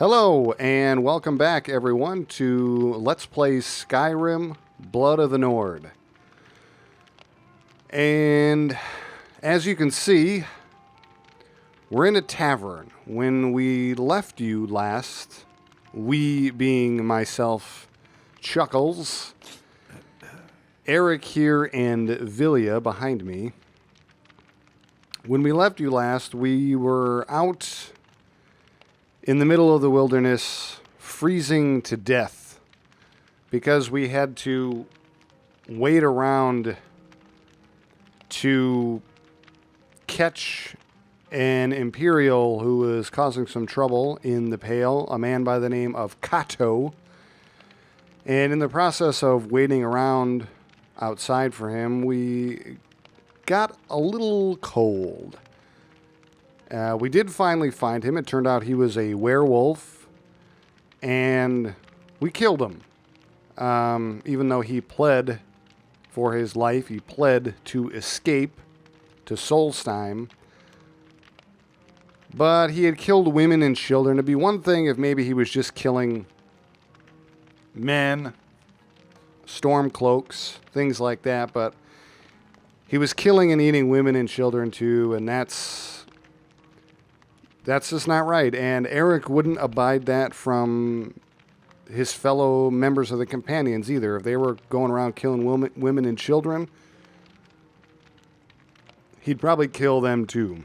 Hello, and welcome back, everyone, to Let's Play Skyrim Blood of the Nord. And as you can see, we're in a tavern. When we left you last, we being myself, Chuckles, Eric here, and Vilya behind me. When we left you last, we were out in the middle of the wilderness, freezing to death, because we had to wait around to catch an Imperial who was causing some trouble in the Pale, a man by the name of Kato. And in the process of waiting around outside for him, we got a little cold. We did finally find him. It turned out he was a werewolf, and we killed him. Even though he pled for his life, he pled to escape to Solstheim. But he had killed women and children. It'd be one thing if maybe he was just killing men, stormcloaks, things like that, but he was killing and eating women and children too, and that's just not right. And Eric wouldn't abide that from his fellow members of the companions either. If they were going around killing women and children, he'd probably kill them too.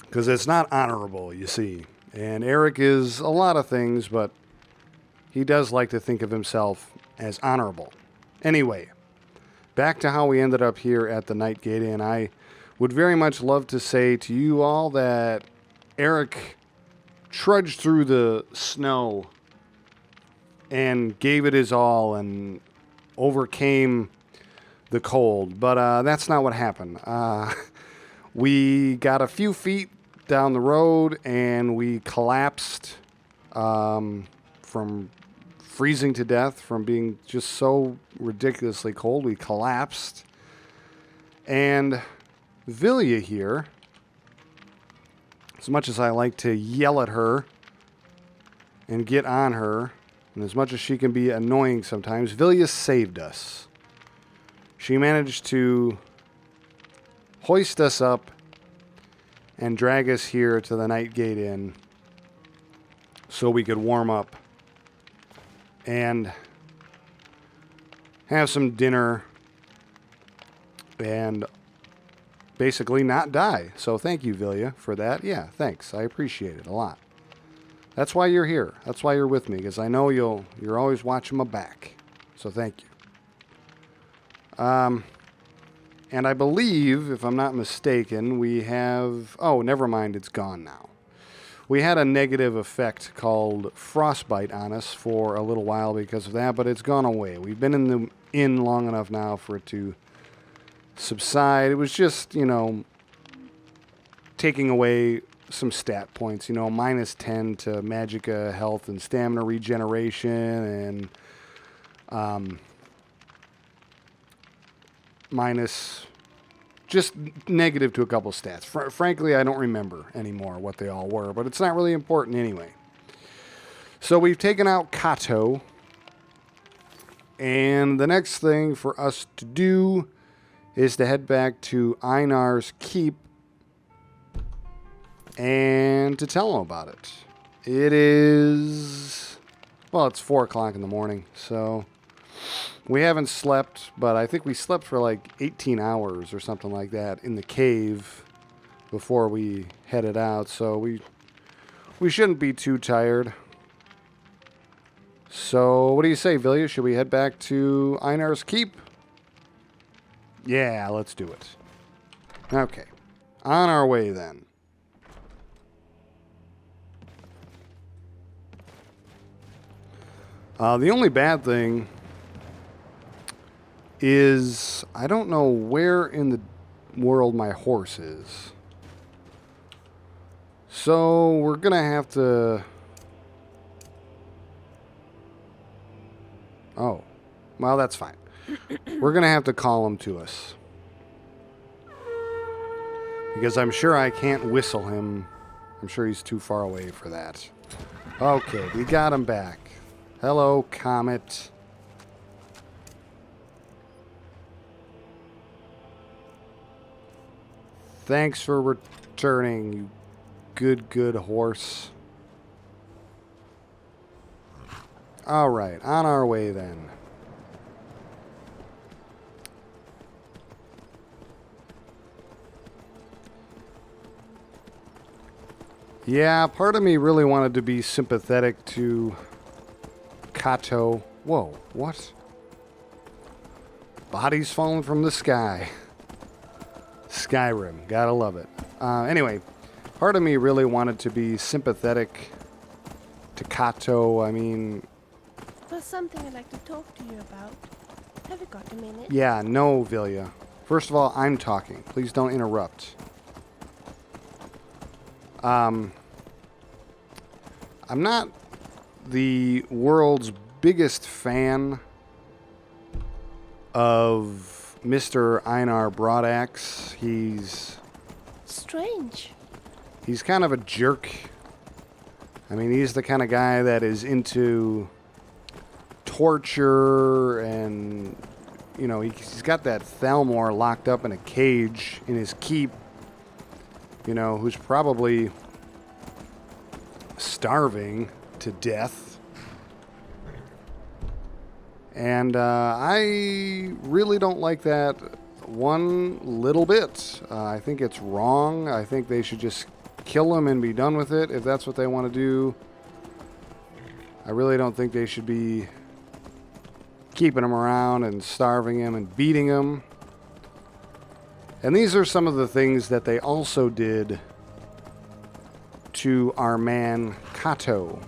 Because it's not honorable, you see. And Eric is a lot of things, but he does like to think of himself as honorable. Anyway, back to how we ended up here at the Night Gate, and I would very much love to say to you all that Eric trudged through the snow and gave it his all and overcame the cold. But that's not what happened. We got a few feet down the road and we collapsed from freezing to death, from being just so ridiculously cold. We collapsed. And Vilya here, as much as I like to yell at her and get on her, and as much as she can be annoying sometimes, Vilya saved us. She managed to hoist us up and drag us here to the Night Gate Inn so we could warm up and have some dinner and basically not die. So thank you, Vilya, for that. Yeah, thanks. I appreciate it a lot. That's why you're here. That's why you're with me, because I know you're always watching my back. So thank you. And I believe, if I'm not mistaken, we have... Oh, never mind. It's gone now. We had a negative effect called frostbite on us for a little while because of that, but it's gone away. We've been in the inn long enough now for it to subside. It was just, taking away some stat points, minus 10 to magicka health and stamina regeneration, and minus just negative to a couple stats. Frankly, I don't remember anymore what they all were, but it's not really important anyway. So we've taken out Kato, and the next thing for us to do is to head back to Einar's Keep and to tell him about it. It is... Well, it's 4 o'clock in the morning, so we haven't slept, but I think we slept for like 18 hours or something like that in the cave before we headed out, so we shouldn't be too tired. So what do you say, Vilya? Should we head back to Einar's Keep? Yeah, let's do it. Okay. On our way, then. The only bad thing is I don't know where in the world my horse is. So we're going to have to... Oh. Well, that's fine. We're going to have to call him to us. Because I'm sure I can't whistle him. I'm sure he's too far away for that. Okay, we got him back. Hello, Comet. Thanks for returning, you good horse. Alright, on our way then. Yeah, part of me really wanted to be sympathetic to Kato. Whoa, what? Bodies falling from the sky. Skyrim, gotta love it. Anyway, part of me really wanted to be sympathetic to Kato. I mean... There's something I'd like to talk to you about. Have you got a minute? Yeah, no, Vilya. First of all, I'm talking. Please don't interrupt. I'm not the world's biggest fan of Mr. Einar Broadaxe. He's Strange. He's kind of a jerk. I mean, he's the kind of guy that is into torture and, you know, he's got that Thalmor locked up in a cage in his keep, you know, who's probably starving to death. And I really don't like that one little bit. I think it's wrong. I think they should just kill him and be done with it if that's what they want to do. I really don't think they should be keeping him around and starving him and beating him. And these are some of the things that they also did to our man Kato.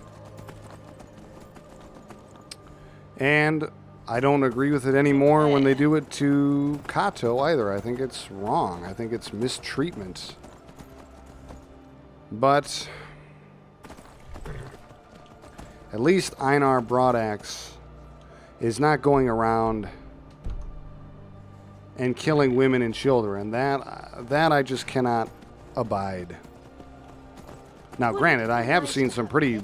And I don't agree with it anymore when they do it to Kato either. I think it's wrong. I think it's mistreatment. But at least Einar Broadaxe is not going around and killing women and children. That I just cannot abide. Now, granted, I have seen some pretty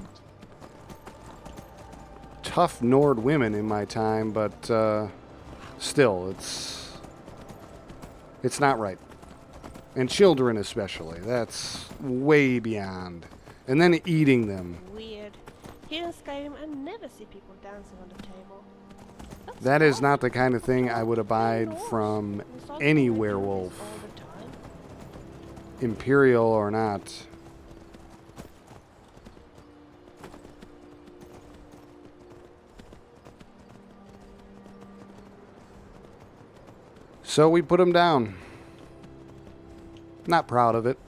tough Nord women in my time, but still, it's not right. And children especially. That's way beyond. And then eating them. Weird. Here in Skyrim, I never see people dancing on the table. That is not the kind of thing I would abide from any werewolf, imperial or not. So we put him down. Not proud of it.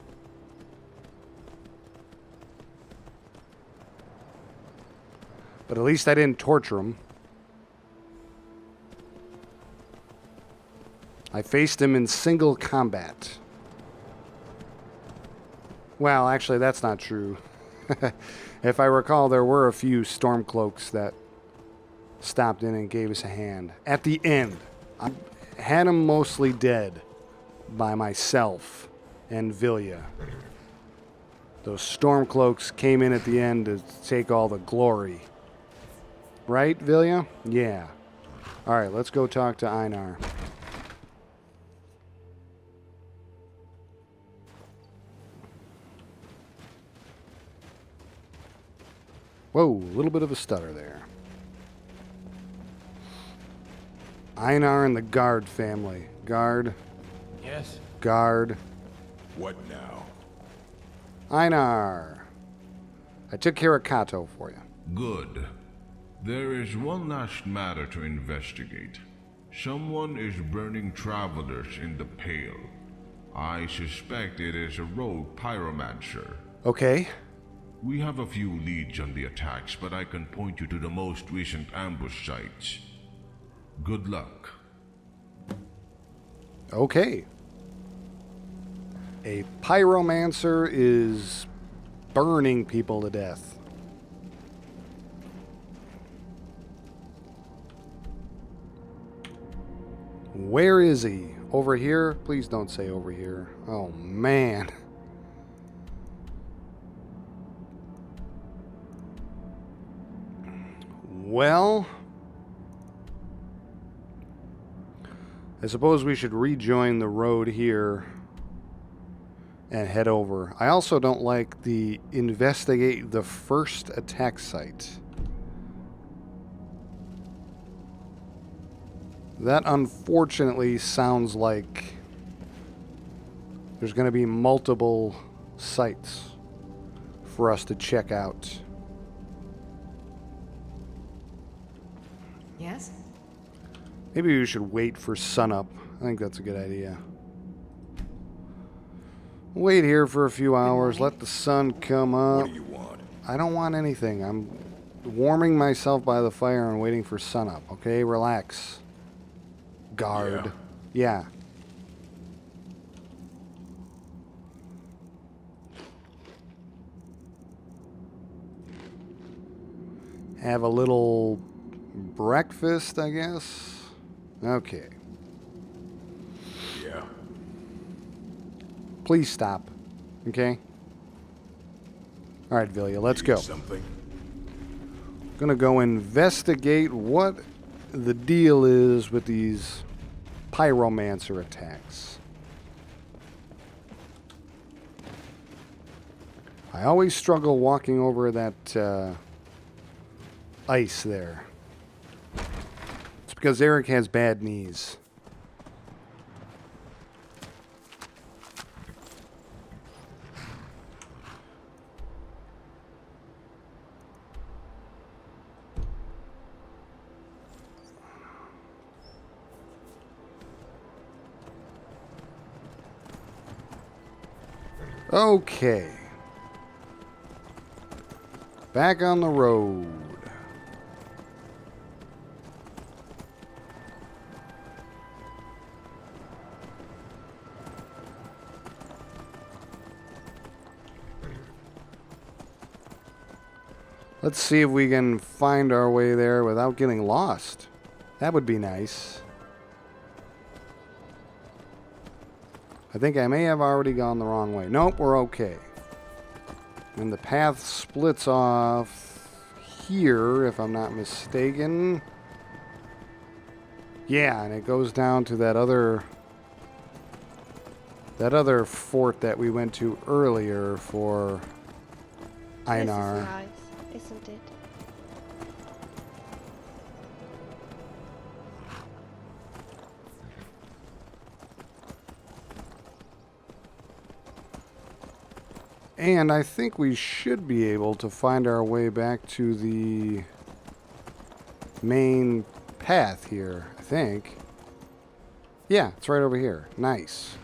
But at least I didn't torture him. I faced him in single combat. Well, actually, that's not true. If I recall, there were a few Stormcloaks that stopped in and gave us a hand. At the end, I had him mostly dead by myself and Vilya. Those Stormcloaks came in at the end to take all the glory. Right, Vilya? Yeah. All right, let's go talk to Einar. Whoa, a little bit of a stutter there. Einar and the Guard family. Guard. Yes? Guard. What now? Einar. I took care of Kato for you. Good. There is one last matter to investigate. Someone is burning travelers in the Pale. I suspect it is a rogue pyromancer. Okay. We have a few leads on the attacks, but I can point you to the most recent ambush sites. Good luck. Okay. A pyromancer is burning people to death. Where is he? Over here? Please don't say over here. Oh, man. Well, I suppose we should rejoin the road here and head over. I also don't like the investigate the first attack site. That unfortunately sounds like there's going to be multiple sites for us to check out. Yes? Maybe we should wait for sunup. I think that's a good idea. Wait here for a few hours, let the sun come up. What do you want? I don't want anything. I'm warming myself by the fire and waiting for sunup, okay? Relax. Guard. Yeah. Have a little breakfast, I guess. Okay. Yeah. Please stop. Okay? Alright, Vilya, let's go. Something? Gonna go investigate what the deal is with these pyromancer attacks. I always struggle walking over that ice there. It's because Eric has bad knees. Okay. Back on the road. Let's see if we can find our way there without getting lost. That would be nice. I think I may have already gone the wrong way. Nope, we're okay. And the path splits off here, if I'm not mistaken. Yeah, and it goes down to that other fort that we went to earlier for Einar. This is nice, isn't it? And I think we should be able to find our way back to the main path here, I think. Yeah, it's right over here. Nice.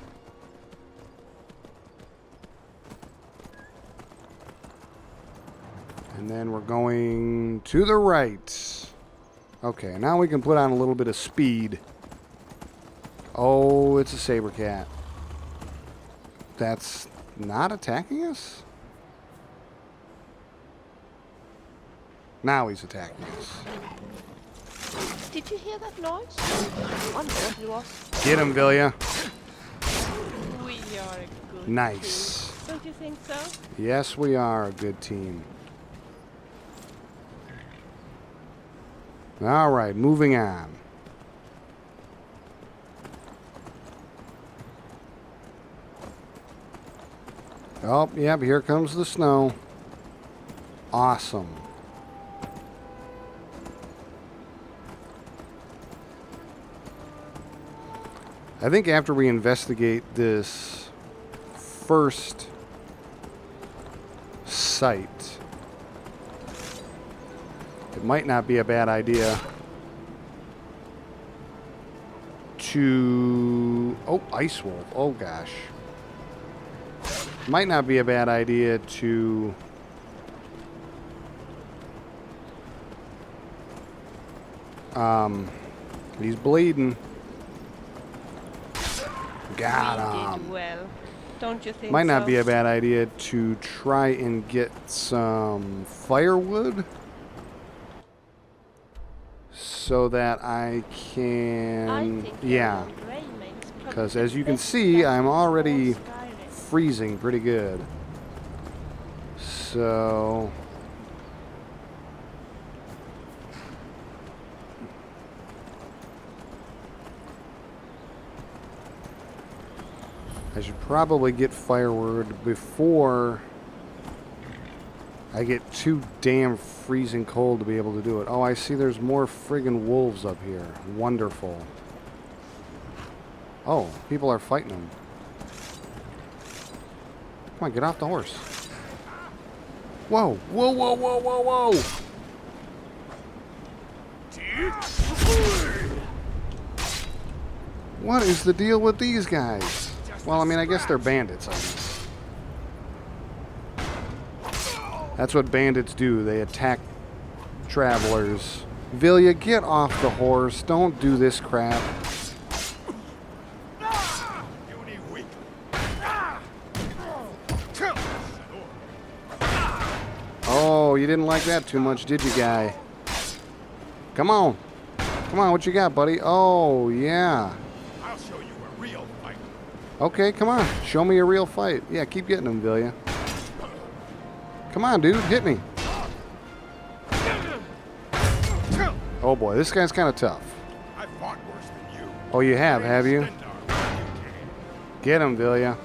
And then we're going to the right. Okay, now we can put on a little bit of speed. Oh, it's a saber cat. That's not attacking us? Now he's attacking us. Did you hear that noise? I wonder what it was. Get him, Vilya. We are a good Nice. team. Don't you think so? Yes, we are a good team. All right, moving on. Oh, yep, here comes the snow. Awesome. I think after we investigate this first site, it might not be a bad idea to... Oh, Ice Wolf. Oh, gosh. Might not be a bad idea to... He's bleeding. Got We him. did well. Don't you think Might not so? be a bad idea to try and get some firewood so that I can... I think yeah, Iron Grey makes probably because the as you can best see, I'm weapons in all already Skyrim. freezing pretty good. So... I should probably get firewood before I get too damn freezing cold to be able to do it. Oh, I see there's more friggin' wolves up here. Wonderful. Oh, people are fighting them. Come on, get off the horse. Whoa, whoa, whoa, whoa, whoa, whoa! What is the deal with these guys? Well, I mean, I guess they're bandits, I guess. That's what bandits do. They attack travelers. Vilya, get off the horse. Don't do this crap. Oh, you didn't like that too much, did you, guy? Come on. Come on, what you got, buddy? Oh, yeah. I'll show you a real fight. Okay, come on. Show me a real fight. Yeah, keep getting them, Vilya. Come on, dude. Hit me. Oh, boy. This guy's kind of tough. I fought worse than you. Oh, you have you? Get him, Vilya.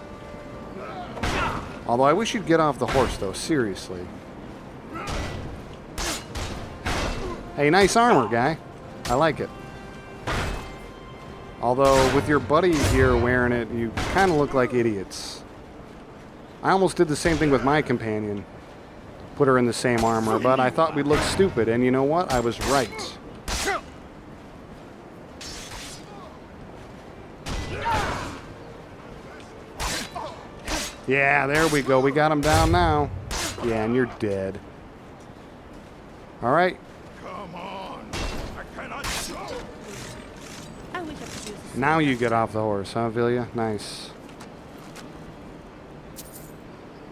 Although I wish you'd get off the horse, though. Seriously. Hey, nice armor, guy. I like it. Although, with your buddy here wearing it, you kind of look like idiots. I almost did the same thing with my companion. Put her in the same armor, but I thought we'd look stupid, and you know what? I was right. Yeah, there we go. We got him down now. Yeah, and you're dead. All right. Come on. I cannot show. I wish I could use this. Now you get off the horse, huh, Vilya? Nice.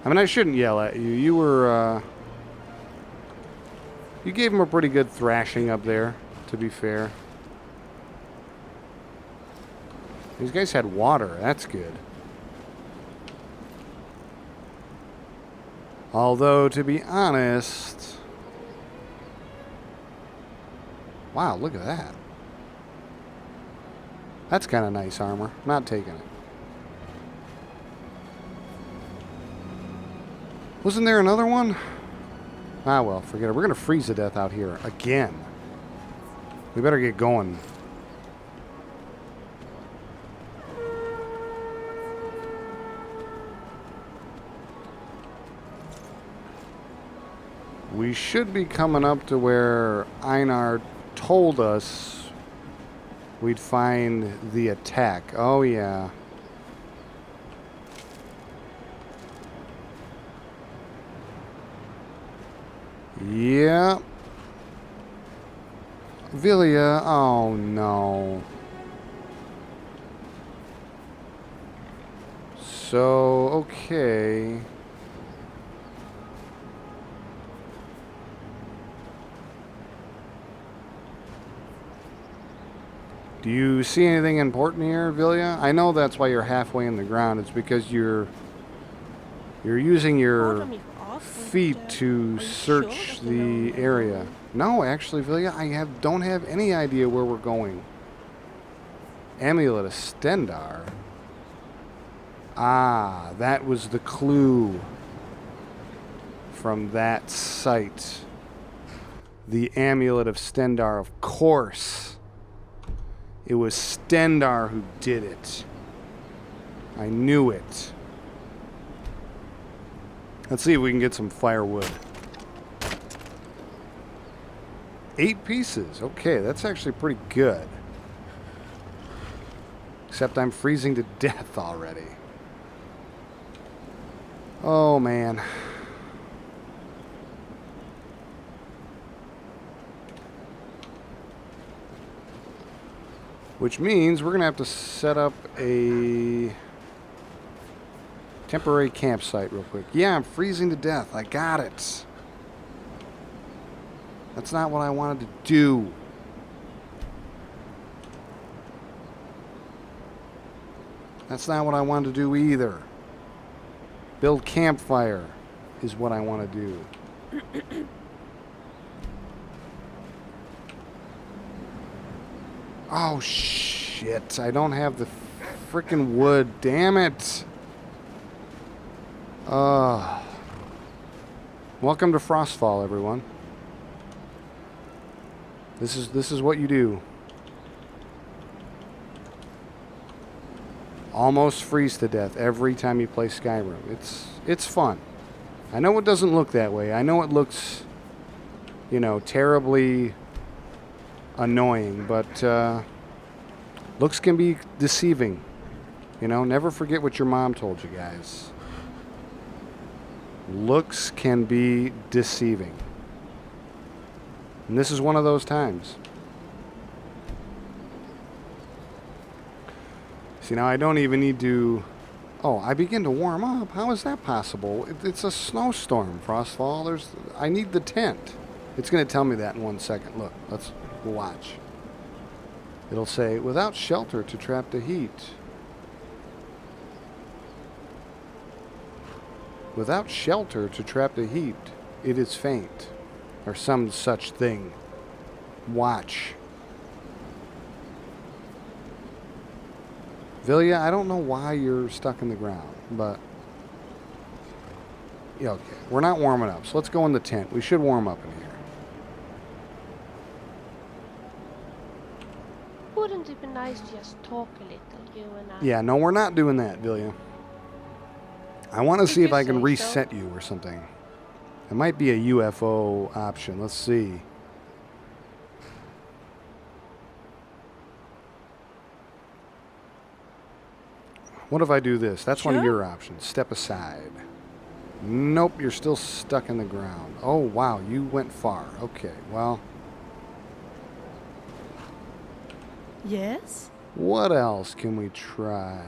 I mean, I shouldn't yell at you. You were, you gave him a pretty good thrashing up there, to be fair. These guys had water. That's good. Although, to be honest... Wow, look at that. That's kind of nice armor. Not taking it. Wasn't there another one? Ah, well, forget it. We're going to freeze to death out here again. We better get going. We should be coming up to where Einar told us we'd find the attack. Oh, yeah. Yeah. Vilya, oh no. So, okay. Do you see anything important here, Vilya? I know that's why you're halfway in the ground. It's because you're using your Pardon me for asking, feet but, to are you search sure that you know the where area. you're going? No, actually, Vilya, I don't have any idea where we're going. Amulet of Stendar. Ah, that was the clue from that site. The Amulet of Stendar, of course. It was Stendar who did it. I knew it. Let's see if we can get some firewood. 8 pieces. Okay, that's actually pretty good. Except I'm freezing to death already. Oh, man. Which means we're going to have to set up a temporary campsite real quick. Yeah, I'm freezing to death. I got it. That's not what I wanted to do. That's not what I wanted to do either. Build campfire is what I want to do. Oh, shit. I don't have the frickin' wood. Damn it. Welcome to Frostfall, everyone. This is what you do. Almost freeze to death every time you play Skyrim. It's fun. I know it doesn't look that way. I know it looks, you know, terribly annoying, but looks can be deceiving. You know, never forget what your mom told you guys. Looks can be deceiving. And this is one of those times. See, now I don't even need to... Oh, I begin to warm up. How is that possible? It's a snowstorm, Frostfall. I need the tent. It's going to tell me that in 1 second. Look, let's watch. It'll say, without shelter to trap the heat. Without shelter to trap the heat, it is faint. Or some such thing. Watch. Vilya, I don't know why you're stuck in the ground, but... Yeah, okay. We're not warming up, so let's go in the tent. We should warm up in here. Wouldn't it be nice to just talk a little, you and I? Yeah, no, we're not doing that, Vilya. I want to see if I can you say reset you or something. It might be a UFO option. Let's see. What if I do this? That's one of Sure. your options. Step aside. Nope, you're still stuck in the ground. Oh, wow, you went far. Okay, well, Yes? what else can we try?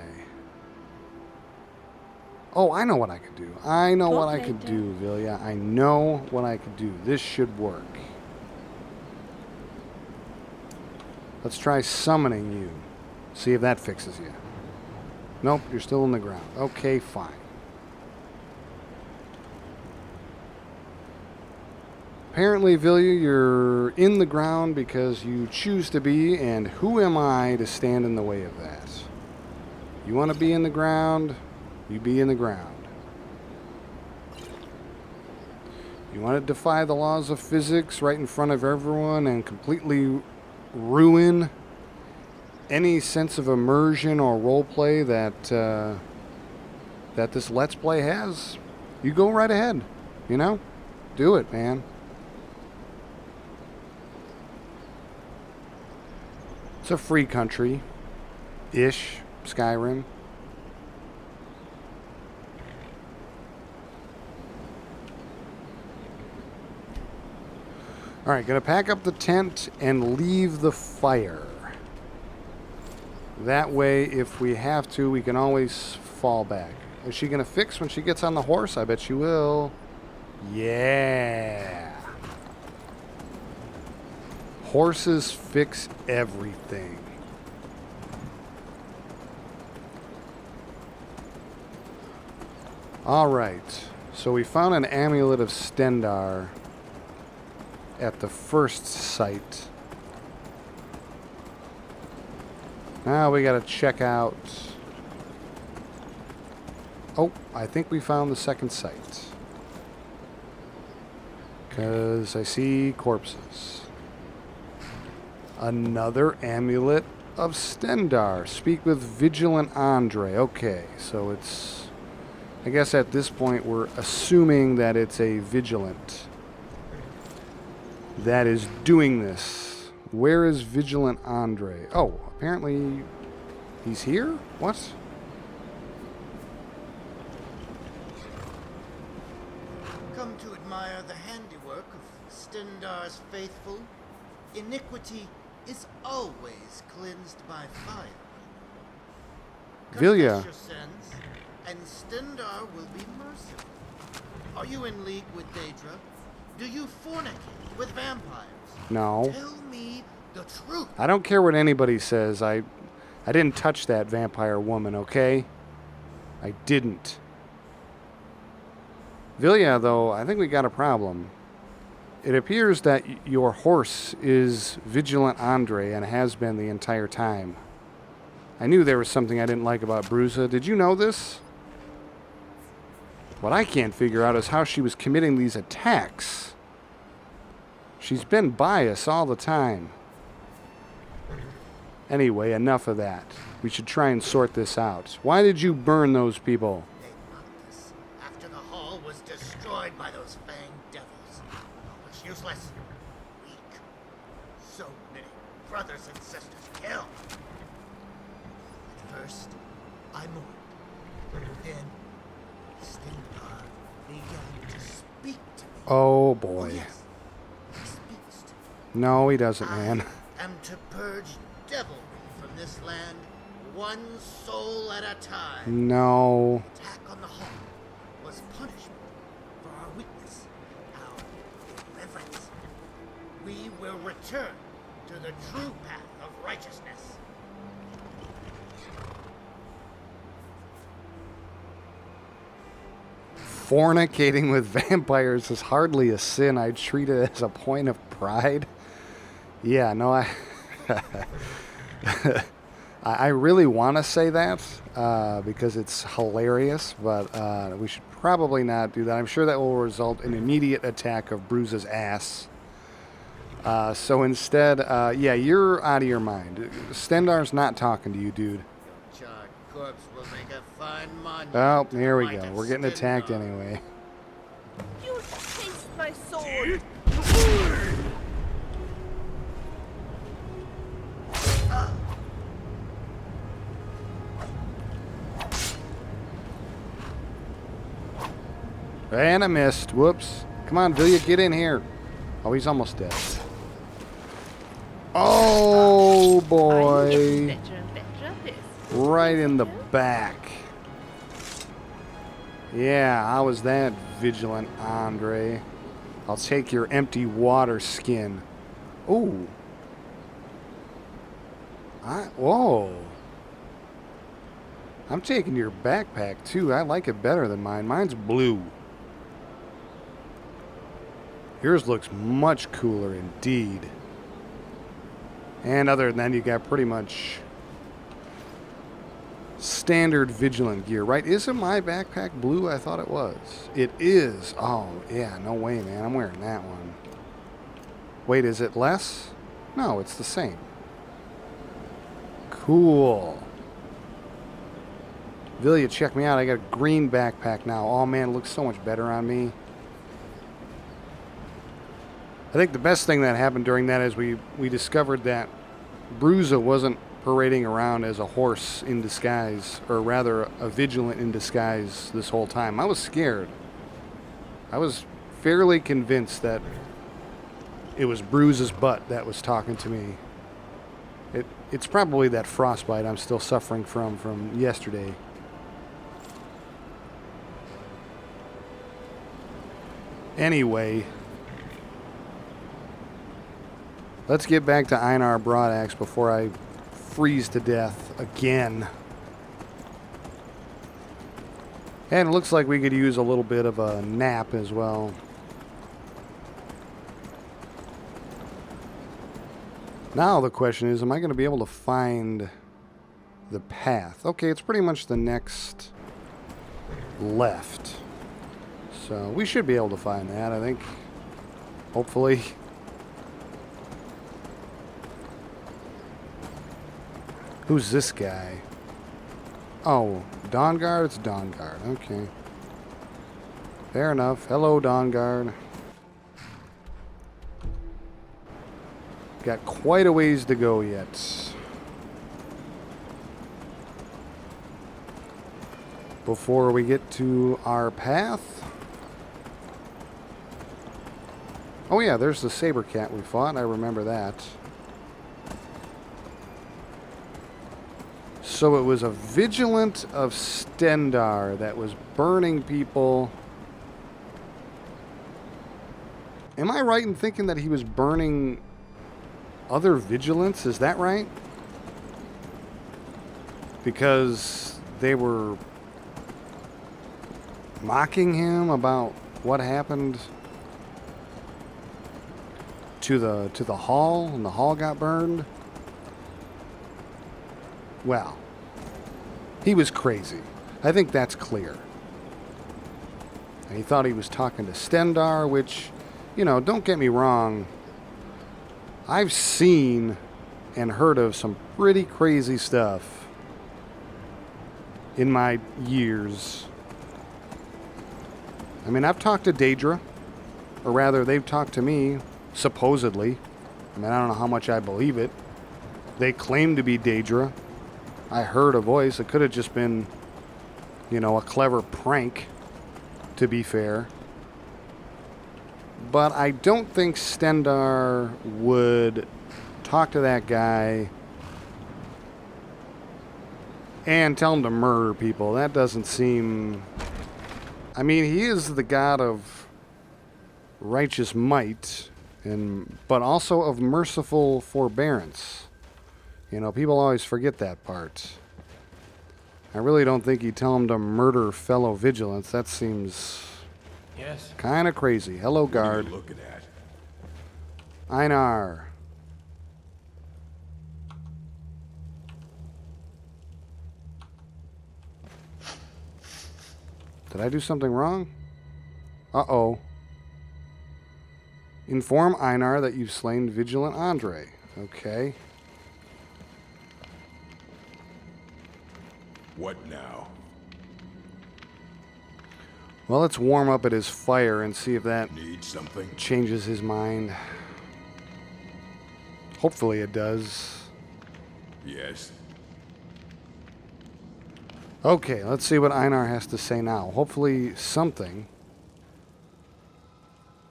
Oh, I know what I could do. I know what I Talk could later. do, Vilya. I know what I could do. This should work. Let's try summoning you. See if that fixes you. Nope, you're still in the ground. Okay, fine. Apparently, Vilya, you're in the ground because you choose to be, and who am I to stand in the way of that? You want to be in the ground? You be in the ground. You want to defy the laws of physics right in front of everyone and completely ruin any sense of immersion or roleplay that that this Let's Play has? You go right ahead. You know? Do it, man. It's a free country-ish, Skyrim. All right, gonna pack up the tent and leave the fire. That way, if we have to, we can always fall back. Is she gonna fix when she gets on the horse? I bet she will. Yeah. Horses fix everything. All right. So we found an amulet of Stendar at the first site. Now we gotta check out... Oh, I think we found the second site. Because I see corpses. Another amulet of Stendar. Speak with Vigilant Andre. Okay, so it's... I guess at this point we're assuming that it's a Vigilant that is doing this. Where is Vigilant Andre? Oh, apparently he's here? What? Come to admire the handiwork of Stendar's faithful. Iniquity is always cleansed by fire. Vilya. Confess your sins, and Stendar will be merciful. Are you in league with Daedra? Do you fornicate with vampires? No. Tell me the truth. I don't care what anybody says. I didn't touch that vampire woman, okay? I didn't. Vilya, though, I think we got a problem. It appears that your horse is Vigilant Andre and has been the entire time. I knew there was something I didn't like about Bruza. Did you know this? What I can't figure out is how she was committing these attacks. She's been by us all the time. Anyway, enough of that. We should try and sort this out. Why did you burn those people? They mocked us after the hall was destroyed by those fanged devils. All was useless, weak. So many brothers and sisters killed. At first, I mourned. Then, Stendar began to speak to me. Oh boy. Yes, he speaks to me. No, he doesn't, man. I am to purge devilry from this land, one soul at a time. No. Attack on the hall was punishment for our weakness, our irreverence. We will return to the true path of righteousness. Fornicating with vampires is hardly a sin. I treat it as a point of pride. Yeah, no, I really want to say that because it's hilarious, but we should probably not do that. I'm sure that will result in immediate attack of Bruise's ass. So instead, yeah, you're out of your mind. Stendar's not talking to you, dude. Your charred corpse will make a fine monument. Oh, to here we the go. might of We're getting attacked Stendar. anyway. You taste my sword! And I missed. Whoops. Come on, Vilya, get in here. Oh, he's almost dead. Oh, I'm boy. getting better and better at this. Right in the back. Yeah, how was that, Vigilant Andre? I'll take your empty water skin. Ooh. Whoa. I'm taking your backpack, too. I like it better than mine. Mine's blue. Yours looks much cooler indeed. And other than that, you got pretty much standard Vigilant gear, right? Isn't my backpack blue? I thought it was. It is. Oh, yeah, no way, man. I'm wearing that one. Wait, is it less? No, it's the same. Cool. Vilya, check me out. I got a green backpack now. Oh, man, it looks so much better on me. I think the best thing that happened during that is we discovered that Bruiser wasn't parading around as a horse in disguise, or rather a Vigilant in disguise this whole time. I was scared. I was fairly convinced that it was Bruise's butt that was talking to me. It's probably that frostbite I'm still suffering from yesterday. Anyway, let's get back to Einar Broadaxe before I freeze to death again. And it looks like we could use a little bit of a nap as well. Now the question is, am I going to be able to find the path? Okay, it's pretty much the next left. So we should be able to find that, I think. Hopefully. Who's this guy? Oh, Dawnguard? It's Dawnguard. Okay. Fair enough. Hello, Dawnguard. Got quite a ways to go yet before we get to our path. Oh yeah, there's the saber cat we fought. I remember that. So it was a Vigilant of Stendar that was burning people. Am I right in thinking that he was burning other Vigilants? Is that right? Because they were mocking him about what happened to the hall, and the hall got burned. Well, he was crazy. I think that's clear. And he thought he was talking to Stendar, which, you know, don't get me wrong. I've seen and heard of some pretty crazy stuff in my years. I mean, I've talked to Daedra, or rather, they've talked to me, supposedly. I mean, I don't know how much I believe it. They claim to be Daedra. I heard a voice. It could have just been, you know, a clever prank, to be fair. But I don't think Stendar would talk to that guy and tell him to murder people. That doesn't seem... I mean, he is the god of righteous might, but also of merciful forbearance. You know, people always forget that part. I really don't think he'd tell him to murder fellow vigilants. That seems Yes. kind of crazy. Hello, guard. What are you looking at? Einar. Did I do something wrong? Uh-oh. Inform Einar that you've slain Vigilant Andre. Okay. What now? Well, let's warm up at his fire and see if that Need something? changes his mind. Hopefully it does. Yes. Okay, let's see what Einar has to say now. Hopefully something.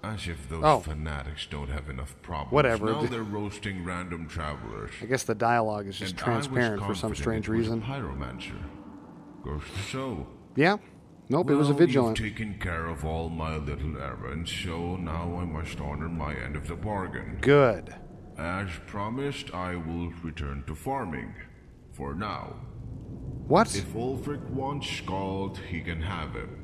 As if those Oh. fanatics don't have enough problems. Whatever. Now they're roasting random travelers. I guess the dialogue is just And transparent I for was some confident strange it was reason. a pyromancer. Goes to show. Yeah. Nope, it was a vigilant. You've taken care of all my little errands, so now I must honor my end of the bargain. Good. As promised, I will return to farming. For now. What? If Ulfric wants Skald, he can have him.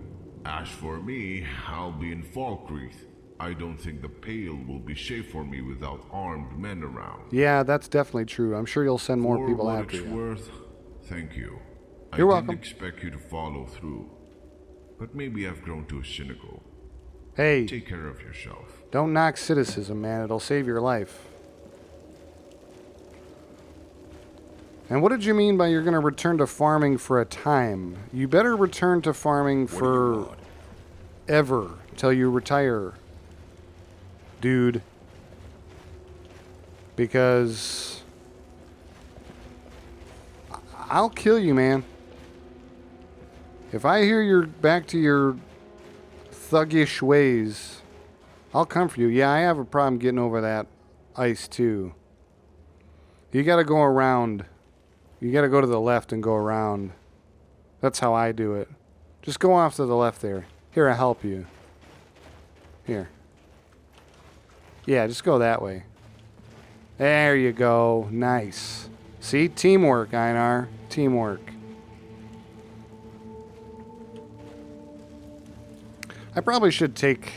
As for me, I'll be in Falkreath. I don't think the Pale will be safe for me without armed men around. Yeah, that's definitely true. I'm sure you'll send more For people what after it's you. worth, thank you. You're I welcome. didn't expect you to follow through. But maybe I've grown too cynical. Hey, Take care of yourself. don't knock cynicism, man. It'll save your life. And what did you mean by you're going to return to farming for a time? You better return to farming What do you for want? ever till you retire, dude. Because I'll kill you, man. If I hear you're back to your thuggish ways, I'll come for you. Yeah, I have a problem getting over that ice too. You got to go around. You got to go to the left and go around. That's how I do it. Just go off to the left there. Here, I'll help you. Here. Yeah, just go that way. There you go. Nice. See? Teamwork, Einar. Teamwork. I probably should take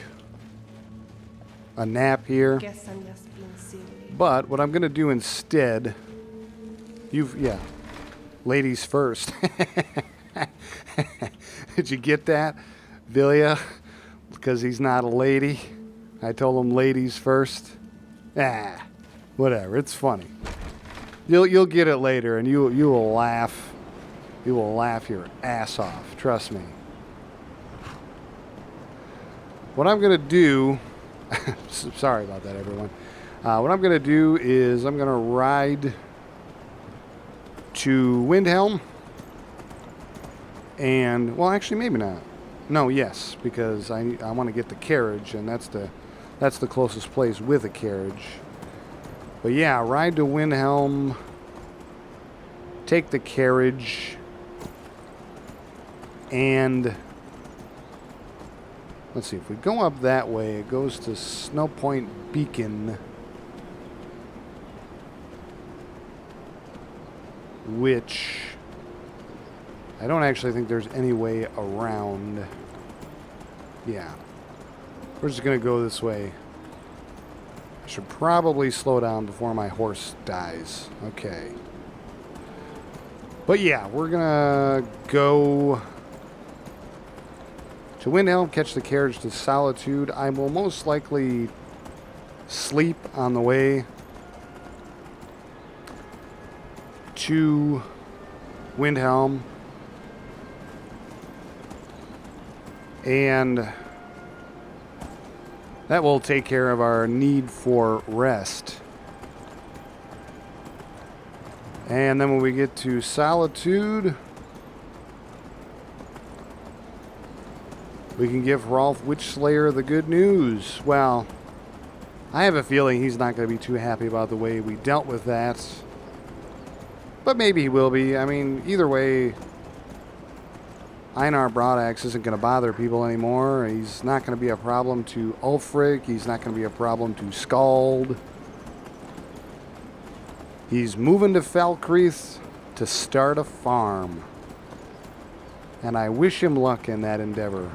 a nap here. Guess I'm just being silly. But what I'm going to do instead... yeah. Ladies first. Did you get that, Vilya? Because he's not a lady. I told him ladies first. Whatever. It's funny. You'll get it later, and you will laugh. You will laugh your ass off. Trust me. What I'm gonna do. Sorry about that, everyone. What I'm gonna do is I'm gonna ride to Windhelm. And, well, actually, maybe not. No, yes, because I want to get the carriage, and that's the closest place with a carriage. But yeah, ride to Windhelm, take the carriage, and let's see, if we go up that way, it goes to Snowpoint Beacon, which I don't actually think there's any way around. Yeah. We're just going to go this way. I should probably slow down before my horse dies. Okay. But yeah, we're going to go To Windhelm, catch the carriage to Solitude. I will most likely sleep on the way to Windhelm. And that will take care of our need for rest. And then when we get to Solitude, we can give Rolf Witchslayer the good news. Well, I have a feeling he's not going to be too happy about the way we dealt with that. But maybe he will be. I mean, either way, Einar Broadaxe isn't going to bother people anymore. He's not going to be a problem to Ulfric. He's not going to be a problem to Skald. He's moving to Falkreath to start a farm. And I wish him luck in that endeavor.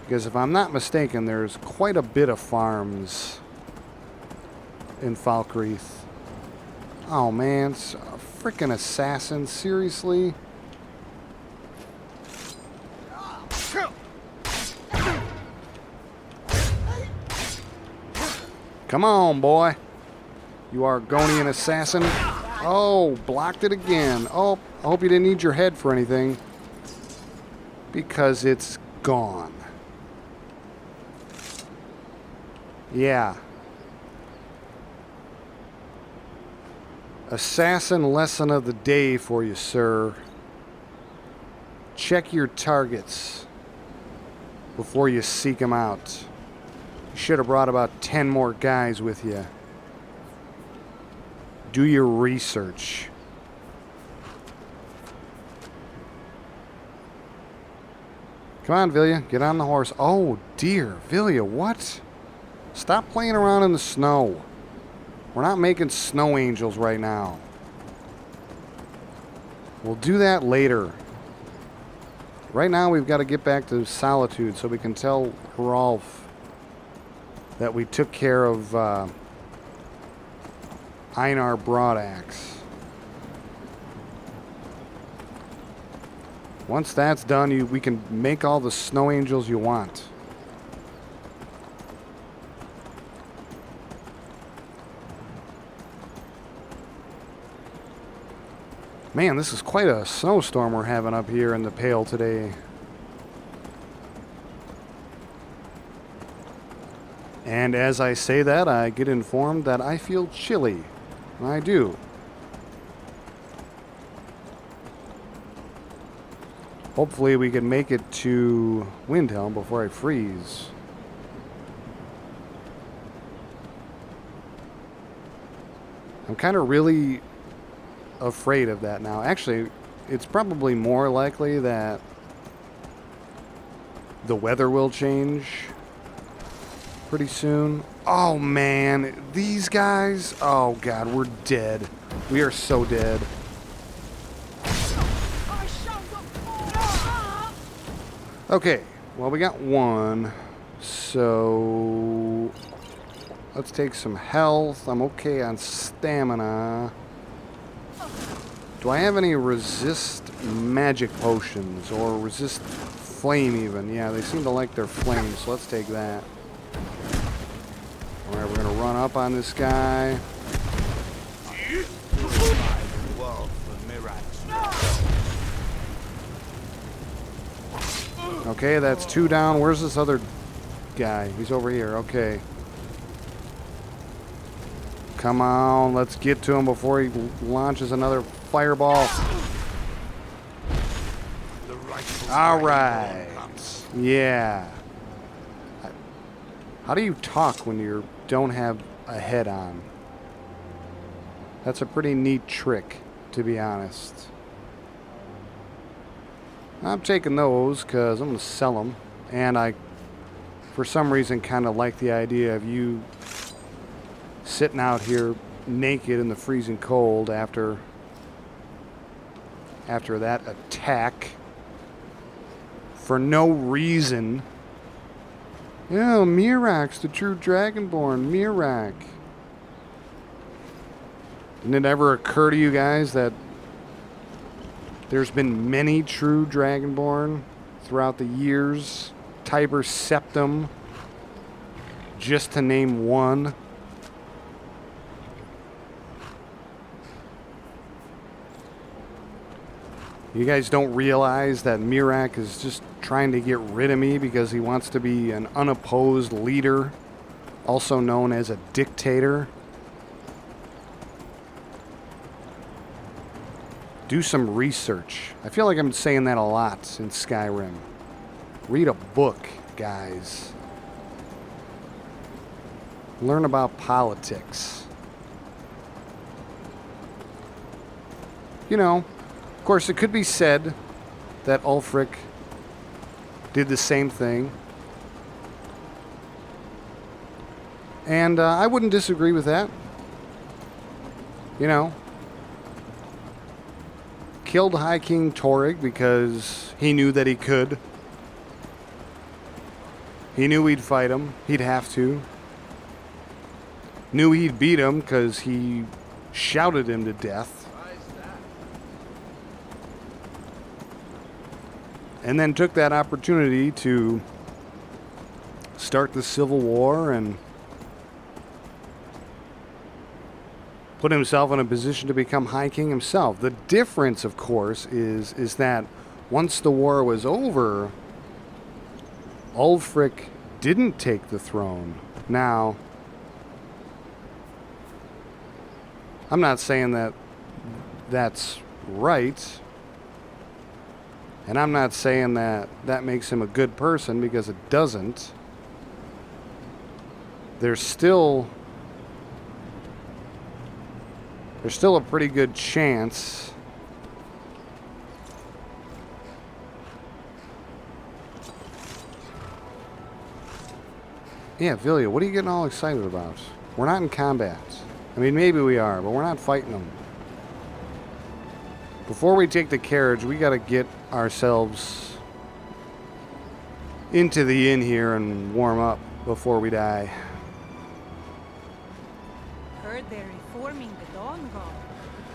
Because if I'm not mistaken, there's quite a bit of farms in Falkreath. Oh man, it's a freaking assassin, seriously? Come on, boy. You Argonian assassin. Oh, blocked it again. Oh, I hope you didn't need your head for anything. Because it's gone. Yeah. Assassin lesson of the day for you, sir. Check your targets before you seek them out. You should have brought about 10 more guys with you. Do your research. Come on, Vilya. Get on the horse. Oh, dear. Vilya, what? Stop playing around in the snow. We're not making snow angels right now. We'll do that later. Right now, we've got to get back to Solitude so we can tell Rolf that we took care of Einar Broadaxe. Once that's done, we can make all the snow angels you want. Man, this is quite a snowstorm we're having up here in the Pale today. And as I say that, I get informed that I feel chilly. I do. Hopefully we can make it to Windhelm before I freeze. I'm kind of really afraid of that now. Actually, it's probably more likely that the weather will change pretty soon. Oh man, these guys. Oh god, we're dead. We are so dead. Okay, well we got one. So let's take some health. I'm okay on stamina. Do I have any resist magic potions or resist flame even? Yeah, they seem to like their flame, so let's take that. Alright, we're going to run up on this guy. Okay, that's 2 down. Where's this other guy? He's over here. Okay. Come on, let's get to him before he launches another fireball. Alright. Yeah. How do you talk when you don't have a head on? That's a pretty neat trick, to be honest. I'm taking those because I'm going to sell them. And I, for some reason, kind of like the idea of you sitting out here naked in the freezing cold after that attack for no reason. Yeah, Mirak's the true Dragonborn. Mirak. Didn't it ever occur to you guys that there's been many true Dragonborn throughout the years. Tiber Septim, just to name one. You guys don't realize that Mirak is just trying to get rid of me because he wants to be an unopposed leader, also known as a dictator. Do some research. I feel like I'm saying that a lot in Skyrim. Read a book, guys. Learn about politics. You know, of course, it could be said that Ulfric did the same thing. And I wouldn't disagree with that. You know, killed High King Torrig because he knew that he could. He knew he'd fight him. He'd have to. Knew he'd beat him because he shouted him to death. And then took that opportunity to start the Civil War and put himself in a position to become High King himself. The difference, of course, is that once the war was over, Ulfric didn't take the throne. Now, I'm not saying that that's right. And I'm not saying that that makes him a good person, because it doesn't. There's still a pretty good chance Yeah, Villia, what are you getting all excited about? We're not in combat. I mean, maybe we are, but we're not fighting them. Before we take the carriage, we got to get ourselves into the inn here and warm up before we die. Heard they're reforming the Dawn Guard.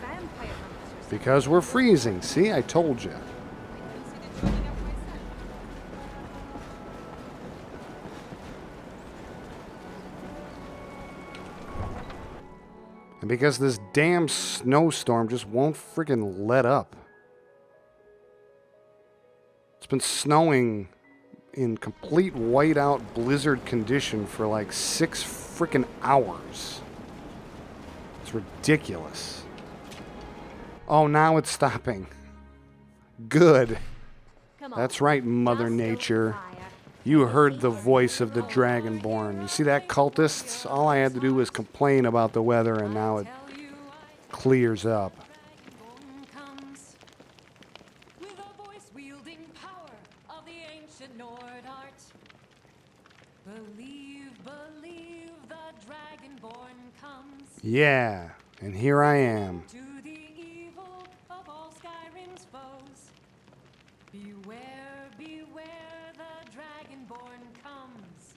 Vampire hunters. Because we're freezing. See, I told you. Consider joining up myself. And because this damn snowstorm just won't freaking let up. It's been snowing in complete whiteout blizzard condition for like 6 freaking hours. It's ridiculous. Oh, now it's stopping. Good. That's right, Mother Nature. You heard the voice of the Dragonborn. You see that, cultists? All I had to do was complain about the weather, and now it clears up. With a voice-wielding power of the ancient Nord art. Believe the Dragonborn comes. Yeah, and here I am. To the evil of all Skyrim's foes. Beware, beware, the Dragonborn comes.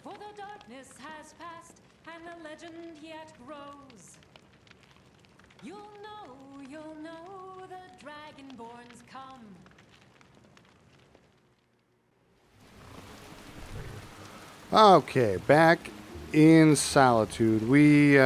For the darkness has passed, and the legend yet grows. You'll know the Dragonborns come. Okay, back in Solitude. We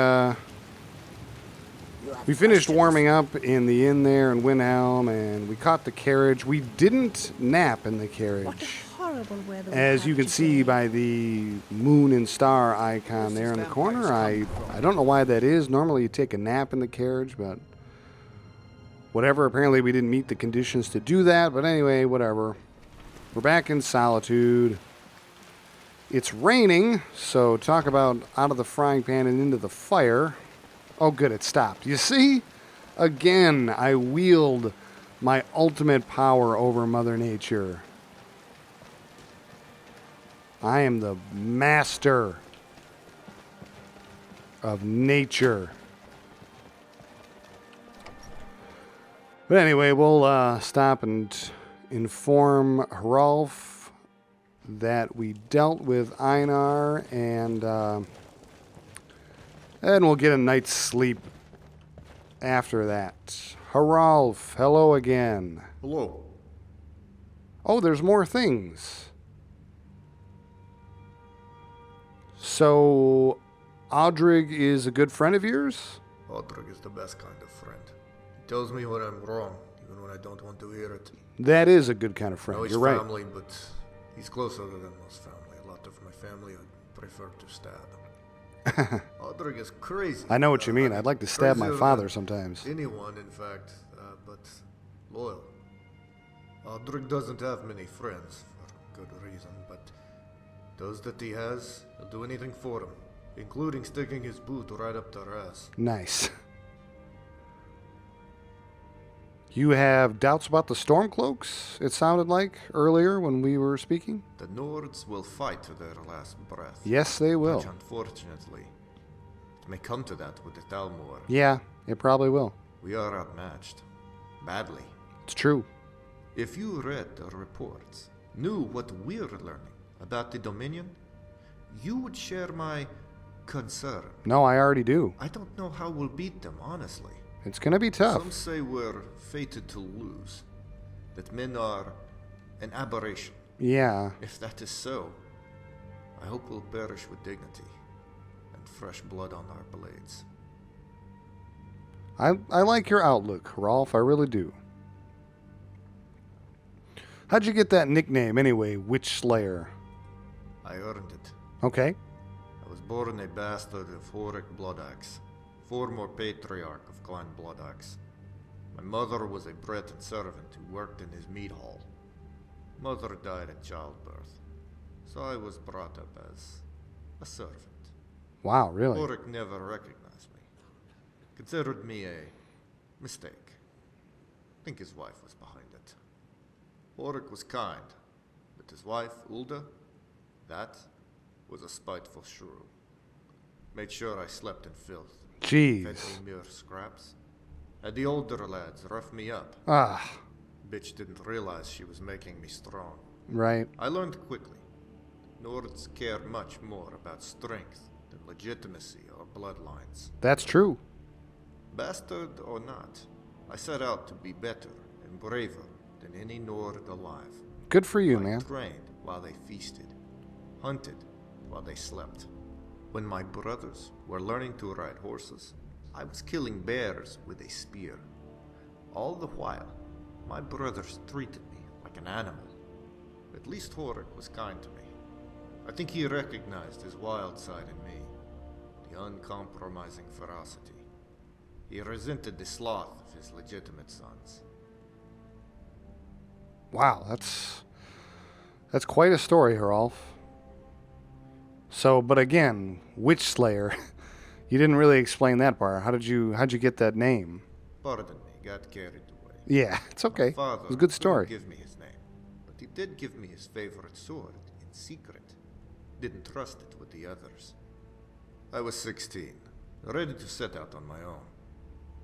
finished warming up in the inn there in Windhelm, and we caught the carriage. We didn't nap in the What a carriage. horrible weather. we As have you can see today. by the moon and star icon there in the corner, I don't know why that is. Normally you take a nap in the carriage, but whatever. Apparently we didn't meet the conditions to do that, but anyway, whatever. We're back in Solitude. It's raining, so talk about out of the frying pan and into the fire. Oh, good, it stopped. You see? Again, I wield my ultimate power over Mother Nature. I am the master of nature. But anyway, we'll stop and inform Hrolf that we dealt with Einar, and we'll get a night's sleep after that. Hrolf, hello again. Hello. Oh, there's more things. So, Audrig is a good friend of yours? Odrig is the best kind of friend. He tells me when I'm wrong, even when I don't want to hear it. That is a good kind of I friend. know he's You're right. family, but he's closer than most family. A lot of my family I'd prefer to stab. Odrig is crazy. I know what you mean. I'd like to stab my crazier father than sometimes. Anyone, in fact, but loyal. Odrig doesn't have many friends, for good reason, but those that he has, he'll do anything for them, including sticking his boot right up their ass. Nice. You have doubts about the Stormcloaks, it sounded like, earlier when we were speaking? The Nords will fight to their last breath. Yes, they will. Which, unfortunately, it may come to that with the Thalmor. Yeah, it probably will. We are outmatched. Badly. It's true. If you read the reports, knew what we're learning about the Dominion, you would share my concern. No, I already do. I don't know how we'll beat them, honestly. It's gonna be tough. Some say we're fated to lose. That men are an aberration. Yeah. If that is so, I hope we'll perish with dignity and fresh blood on our blades. I like your outlook, Rolf. I really do. How'd you get that nickname anyway, Witch Slayer? I earned it. Okay. I was born a bastard of Horik Bloodaxe, former patriarch of Clan Bloodaxe. My mother was a Breton servant who worked in his meat hall. Mother died at childbirth, so I was brought up as a servant. Wow, really? Horik never recognized me. Considered me a mistake. I think his wife was behind it. Horik was kind, but his wife, Ulda, that was a spiteful shrew. Made sure I slept in filth. Jeez. Fed me mere scraps. Had the older lads rough me up. Ah, Bitch didn't realize she was making me strong. right. I learned quickly. Nords care much more about strength than legitimacy or bloodlines. That's true. Bastard or not, I set out to be better and braver than any Nord alive. Good for you, I man. trained while they feasted, hunted while they slept. When my brothers were learning to ride horses, I was killing bears with a spear. All the while, my brothers treated me like an animal. At least Horik was kind to me. I think he recognized his wild side in me, the uncompromising ferocity. He resented the sloth of his legitimate sons. Wow, that's quite a story, Rolf. So, but again, Witch Slayer. You didn't really explain that part. How'd you get that name? Pardon me, got carried away. Yeah, it's okay. My father It's a good story. couldn't give me his name, but he did give me his favorite sword in secret. Didn't trust it with the others. I was 16, ready to set out on my own.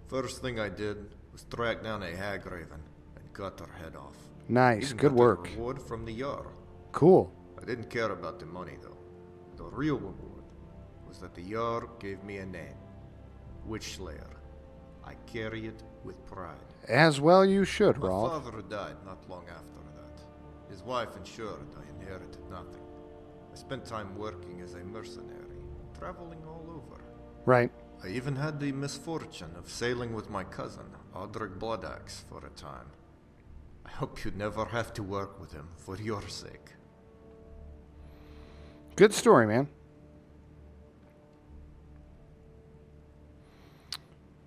First thing I did was track down a hag raven and cut her head off. Nice, Even good got a work. reward from the Jarl. Cool. I didn't care about the money though. The real reward was that the Jarl gave me a name, Witch Slayer. I carry it with pride. As well you should, My Rolf. father died not long after that. His wife ensured I inherited nothing. I spent time working as a mercenary, traveling all over. Right. I even had the misfortune of sailing with my cousin, Audrig Bloodaxe, for a time. I hope you never have to work with him for your sake. Good story, man.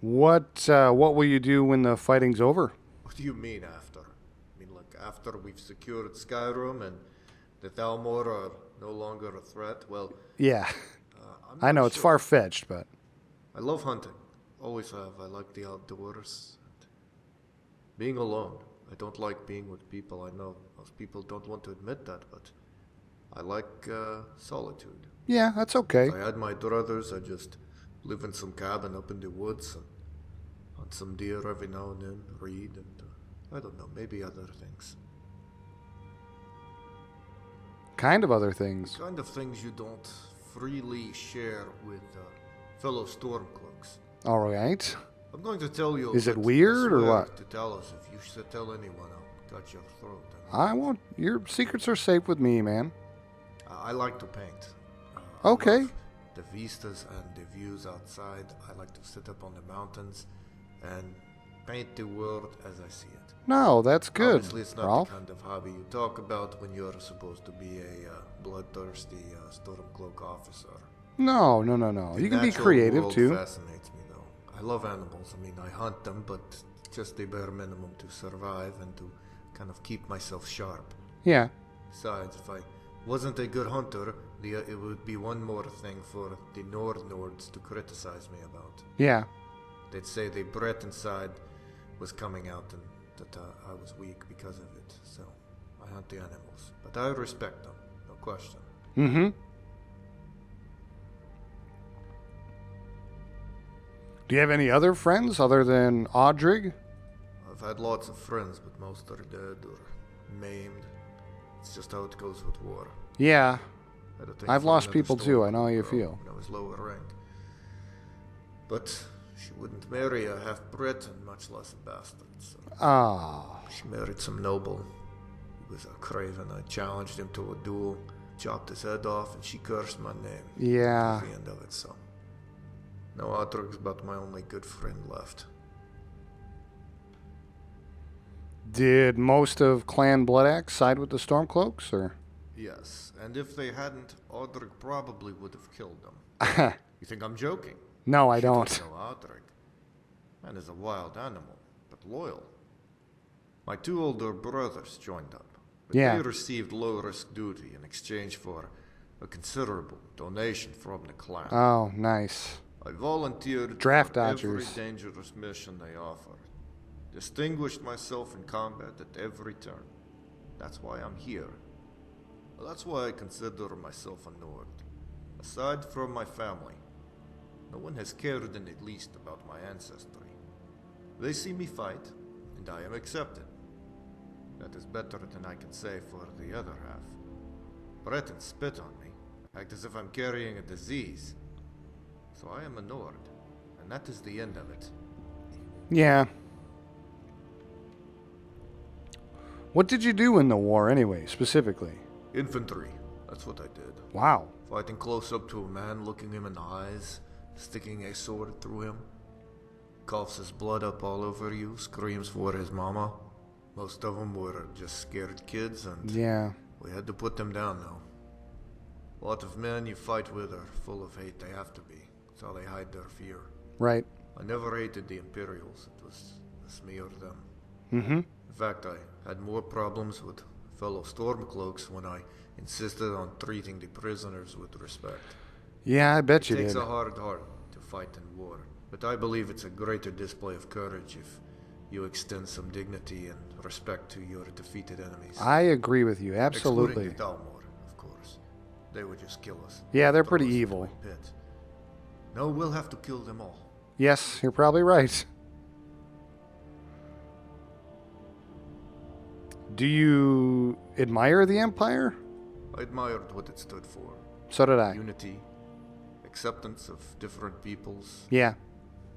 What will you do when the fighting's over? What do you mean after? I mean, like, after we've secured Skyrim and the Thalmor are no longer a threat? Well, Yeah, I'm I know not it's sure. far-fetched, but I love hunting. Always have. I like the outdoors. Being alone. I don't like being with people. I know most people don't want to admit that, but I like solitude. yeah, that's okay. If I had my druthers, I'd just live in some cabin up in the woods and hunt some deer every now and then, read, and I don't know, maybe other things. Kind of other things. Kind of things you don't freely share with fellow Stormcloaks. All right. I'm going to tell you. Is it but I weird or swear what? To tell us if you should tell anyone, I'll cut your throat. I won't. Your secrets are safe with me, man. I like to paint. Okay. I love the vistas and the views outside. I like to sit up on the mountains and paint the world as I see it. No, that's good, Obviously, it's not Rolf. the kind of hobby you talk about when you're supposed to be a bloodthirsty Stormcloak officer. No. The You can be natural creative world too. Fascinates me though. I love animals. I mean, I hunt them, but just the bare minimum to survive and to kind of keep myself sharp. Yeah. Besides, if I wasn't a good hunter, it would be one more thing for the Nords to criticize me about. Yeah. They'd say the breath inside was coming out and that I was weak because of it. So I hunt the animals, but I respect them, no question. Mm-hmm. Do you have any other friends other than Audrig? I've had lots of friends, but most are dead or maimed. It's just how it goes with war. Yeah. I had a thing I've for lost another people too. I know how you Stormcloak feel. when I was lower rank. But she wouldn't marry a half-bred and much less a bastard. So Ah. she married some noble. He was a craven. I challenged him to a duel, chopped his head off, and she cursed my name. Yeah. That was the end of it, so. No Audrig's but my only good friend left. Did most of Clan Bloodaxe side with the Stormcloaks, or? Yes, and if they hadn't, Audrig probably would have killed them. You think I'm joking? No, I She don't. doesn't know Audrig. Man is a wild animal, but loyal. My two older brothers joined up, but Yeah. they received low-risk duty in exchange for a considerable donation from the clan. Oh, nice. I volunteered Draft for dodgers. every dangerous mission they offered. Distinguished myself in combat at every turn. That's why I'm here. Well, that's why I consider myself a Nord. Aside from my family, no one has cared in the least about my ancestry. They see me fight, and I am accepted. That is better than I can say for the other half. Breton spit on me, act as if I'm carrying a disease. So I am a Nord, and that is the end of it. Yeah. What did you do in the war anyway, specifically? Infantry, that's what I did. Wow. Fighting close up to a man, looking him in the eyes, sticking a sword through him. Coughs his blood up all over you, screams for his mama. Most of them were just scared kids, and Yeah. we had to put them down though. A lot of men you fight with are full of hate, they have to be. That's how they hide their fear. Right. I never hated the Imperials, it was me or them. Mm-hmm. In fact, I had more problems with fellow Stormcloaks when I insisted on treating the prisoners with respect. Yeah, I bet It you takes did. a hard heart to fight in war, but I believe it's a greater display of courage if you extend some dignity and respect to your defeated enemies. I agree with you, absolutely. Excluding the Dalmor, of course. They would just kill us. Yeah, they're Throw pretty us into evil. a pit. No, we'll have to kill them all. Yes, you're probably right. Do you admire the Empire? I admired what it stood for. So did I. Unity, acceptance of different peoples, Yeah.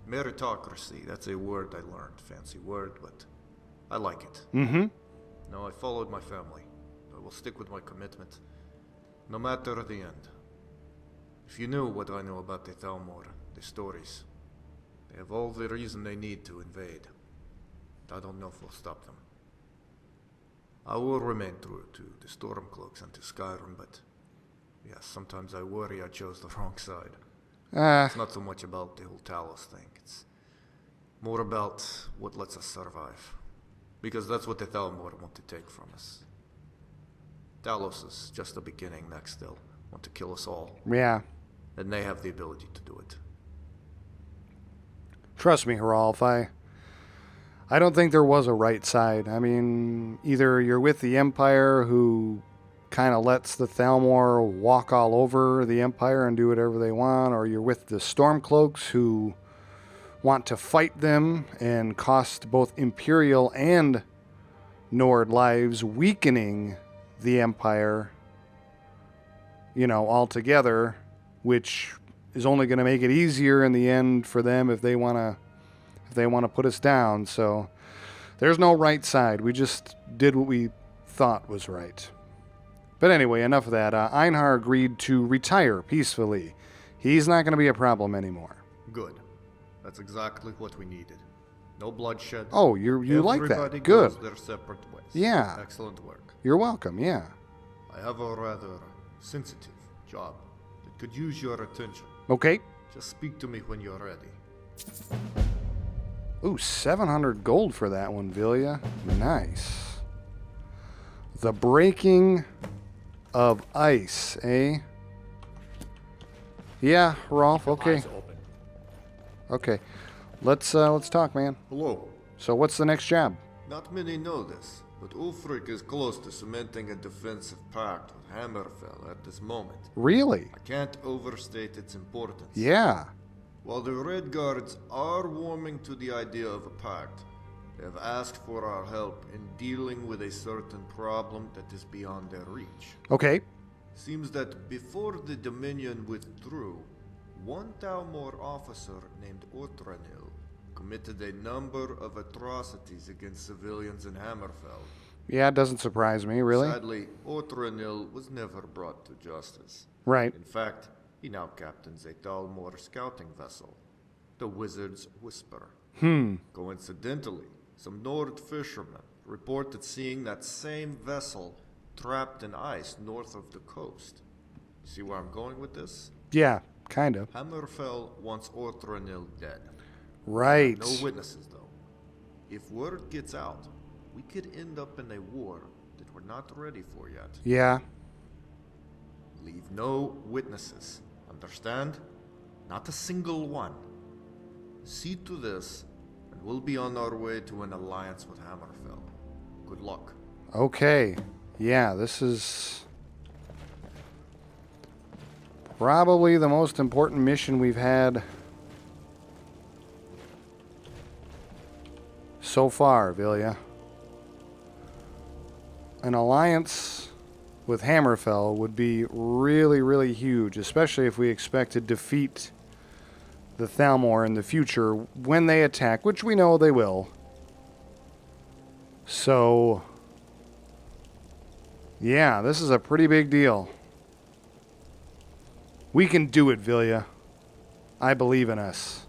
meritocracy. That's a word I learned. Fancy word, but I like it. Mm-hmm. No, I followed my family. I will stick with my commitment, no matter the end. If you knew what I know about the Thalmor, the stories, they have all the reason they need to invade. I don't know if we'll stop them. I will remain true to the Stormcloaks and to Skyrim, but yes, sometimes I worry I chose the wrong side. It's not so much about the whole Talos thing, it's more about what lets us survive. Because that's what the Thalmor want to take from us. Talos is just the beginning, next they'll want to kill us all. Yeah. And they have the ability to do it. Trust me, Haralf, I don't think there was a right side. I mean, either you're with the Empire, who kind of lets the Thalmor walk all over the Empire and do whatever they want, or you're with the Stormcloaks, who want to fight them and cost both Imperial and Nord lives, weakening the Empire, altogether, which is only going to make it easier in the end for them if they want to put us down. So There's no right side. We just did what we thought was right. But anyway, enough of that. Einhar agreed to retire peacefully. He's not going to be a problem anymore. Good. That's exactly what we needed. No bloodshed. Oh, you like that? Everybody Good. goes their separate ways. Yeah. Excellent work. You're welcome, yeah. I have a rather sensitive job that could use your attention. Okay. Just speak to me when you're ready. Ooh, 700 gold for that one, Vilya. Nice. The breaking of ice, eh? Yeah, Rolf, okay. Okay. Let's talk, man. Hello. So what's the next job? Not many know this, but Ulfric is close to cementing a defensive pact with Hammerfell at this moment. Really? I can't overstate its importance. Yeah. While the Red Guards are warming to the idea of a pact, they have asked for our help in dealing with a certain problem that is beyond their reach. Okay. Seems that before the Dominion withdrew, one Talmor officer named Otranil committed a number of atrocities against civilians in Hammerfell. Yeah, it doesn't surprise me, really. Sadly, Otranil was never brought to justice. Right. In fact, he now captains a Talmor scouting vessel, the Wizard's Whisper. Coincidentally, some Nord fishermen reported seeing that same vessel trapped in ice north of the coast. See where I'm going with this? Yeah, kind of. Hammerfell wants Otranil dead. Right. No witnesses, though. If word gets out, we could end up in a war that we're not ready for yet. Yeah. Leave no witnesses. Understand? Not a single one. See to this, and we'll be on our way to an alliance with Hammerfell. Good luck. Okay. Yeah, this is probably the most important mission we've had so far, Vilya. An alliance with Hammerfell would be really, really huge, especially if we expect to defeat the Thalmor in the future when they attack, which we know they will. So, yeah, this is a pretty big deal. We can do it, Vilya. I believe in us.